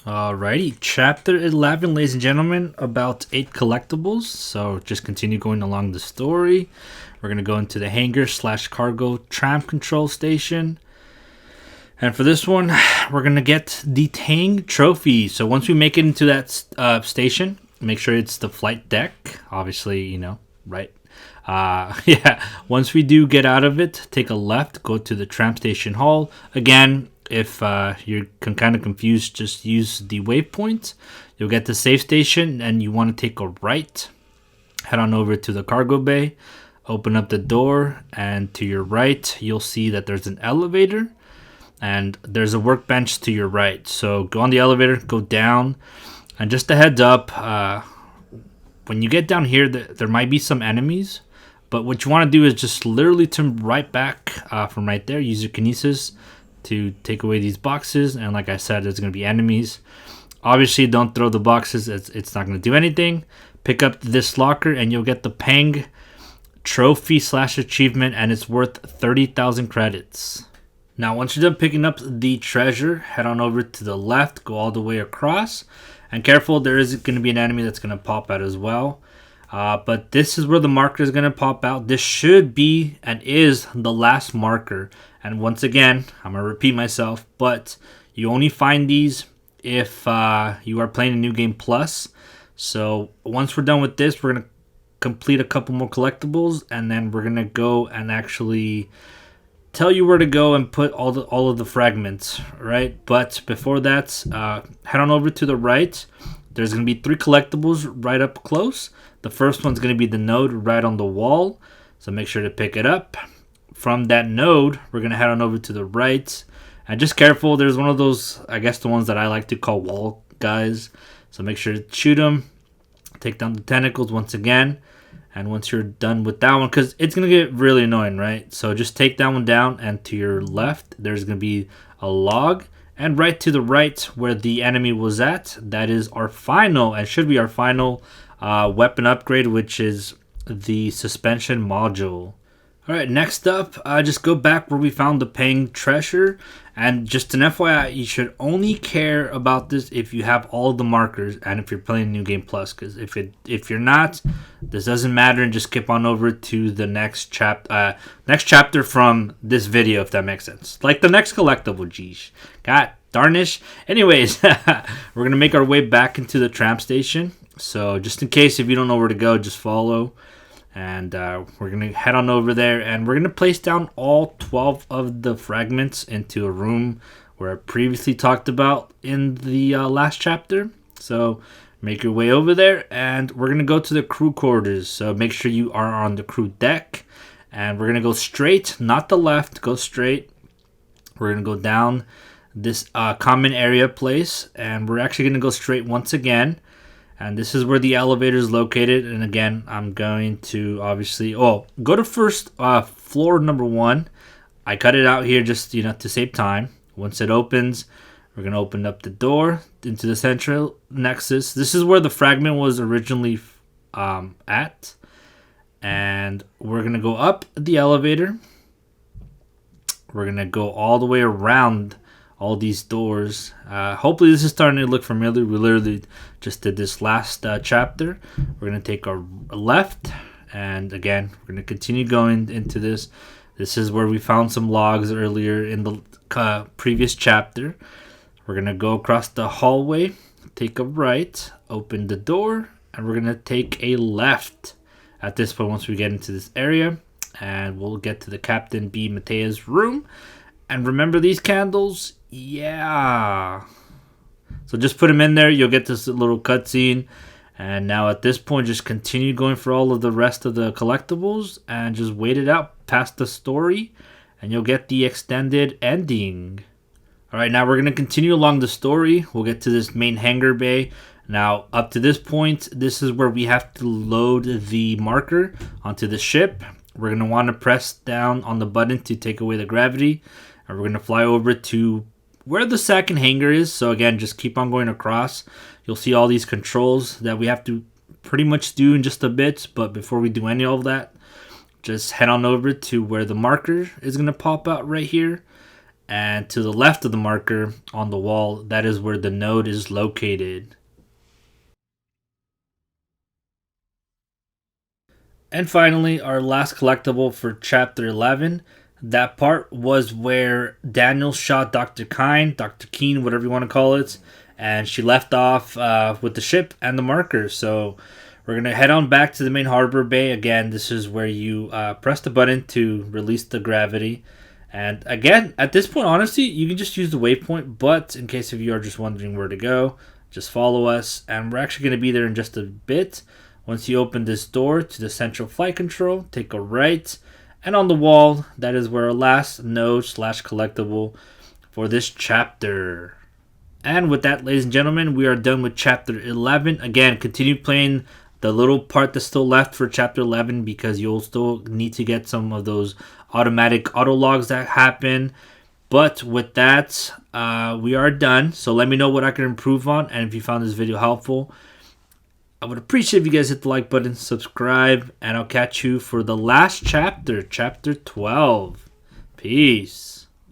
Alrighty, chapter 11, ladies and gentlemen, about 8 collectibles. So just continue going along the story. We're going to go into the hangar slash cargo tram control station. And for this one, we're going to get the Tang trophy. So once we make it into that station, make sure it's the flight deck. Obviously, right? Yeah, once we do get out of it, take a left, go to the tram station hall. Again, if you're kind of confused, just use the waypoint. You'll get the safe station, and you want to take a right. Head on over to the cargo bay. Open up the door, and to your right, you'll see that there's an elevator. And there's a workbench to your right. So go on the elevator, go down. And just a heads up, when you get down here, there might be some enemies. But what you want to do is just literally turn right back from right there. Use your kinesis to take away these boxes. And like I said, there's going to be enemies. Obviously, don't throw the boxes. It's not going to do anything. Pick up this locker and you'll get the Pang trophy slash achievement. And it's worth 30,000 credits. Now, once you're done picking up the treasure, head on over to the left. Go all the way across. And careful, there is going to be an enemy that's going to pop out as well. But this is where the marker is going to pop out. This should be and is the last marker. And once again, I'm going to repeat myself, but you only find these if you are playing a New Game Plus. So once we're done with this, we're going to complete a couple more collectibles. And then we're going to go and actually tell you where to go and put all of the fragments, right? But before that, head on over to the right. There's going to be 3 collectibles right up close. The first one's going to be the node right on the wall, so make sure to pick it up. From that node, we're going to head on over to the right. And just careful, there's one of those, I guess the ones that I like to call wall guys. So make sure to shoot them. Take down the tentacles once again. And once you're done with that one, because it's going to get really annoying, right? So just take that one down, and to your left, there's going to be a log. And right to the right where the enemy was at, that is our final, and should be our final weapon upgrade, which is the suspension module. Alright, next up, just go back where we found the Pang treasure. And just an FYI, you should only care about this if you have all the markers and if you're playing New Game Plus. Because if you're not, this doesn't matter, and just skip on over to the next chapter from this video, if that makes sense. Like the next collectible, geez. God darnish. Anyways, we're going to make our way back into the tram station. So just in case if you don't know where to go, just follow. And we're going to head on over there, and we're going to place down all 12 of the fragments into a room where I previously talked about in the last chapter. So make your way over there, and we're going to go to the crew quarters. So make sure you are on the crew deck, and we're going to go straight, not the left, go straight. We're going to go down this common area place, and we're actually going to go straight once again. And this is where the elevator is located. And again, I'm going to obviously go to first floor number 1. I cut it out here just to save time. Once it opens, we're going to open up the door into the central nexus. This is where the fragment was originally at. And we're going to go up the elevator. We're going to go all the way around all these doors. Hopefully this is starting to look familiar. We literally just did this last chapter. We're going to take our left, and again, we're going to continue going into this. This is where we found some logs earlier in the previous chapter. We're going to go across the hallway, take a right, open the door, and we're going to take a left at this point once we get into this area. And we'll get to the Captain B. Matea's room. And remember these candles? Yeah. So just put them in there. You'll get this little cutscene. And now at this point, just continue going for all of the rest of the collectibles. And just wait it out past the story. And you'll get the extended ending. Alright, now we're going to continue along the story. We'll get to this main hangar bay. Now, up to this point, this is where we have to load the marker onto the ship. We're going to want to press down on the button to take away the gravity. And we're going to fly over to where the second hangar is. So again, just keep on going across. You'll see all these controls that we have to pretty much do in just a bit. But before we do any of that, just head on over to where the marker is going to pop out right here. And to the left of the marker on the wall, that is where the node is located. And finally, our last collectible for Chapter 11. That part was where Daniel shot Dr. Keen, whatever you want to call it, and she left off with the ship and the marker. So we're going to head on back to the main harbor bay. Again, this is where you press the button to release the gravity. And again, at this point, honestly, you can just use the waypoint, but in case if you are just wondering where to go, just follow us, and we're actually going to be there in just a bit. Once you open this door to the central flight control, take a right, and on the wall, that is where our last node slash collectible for this chapter. And with that, ladies and gentlemen, we are done with Chapter 11. Again, continue playing the little part that's still left for Chapter 11 because you'll still need to get some of those automatic auto logs that happen. But with that, we are done. So let me know what I can improve on, and if you found this video helpful, I would appreciate if you guys hit the like button, subscribe, and I'll catch you for the last chapter, Chapter 12. Peace.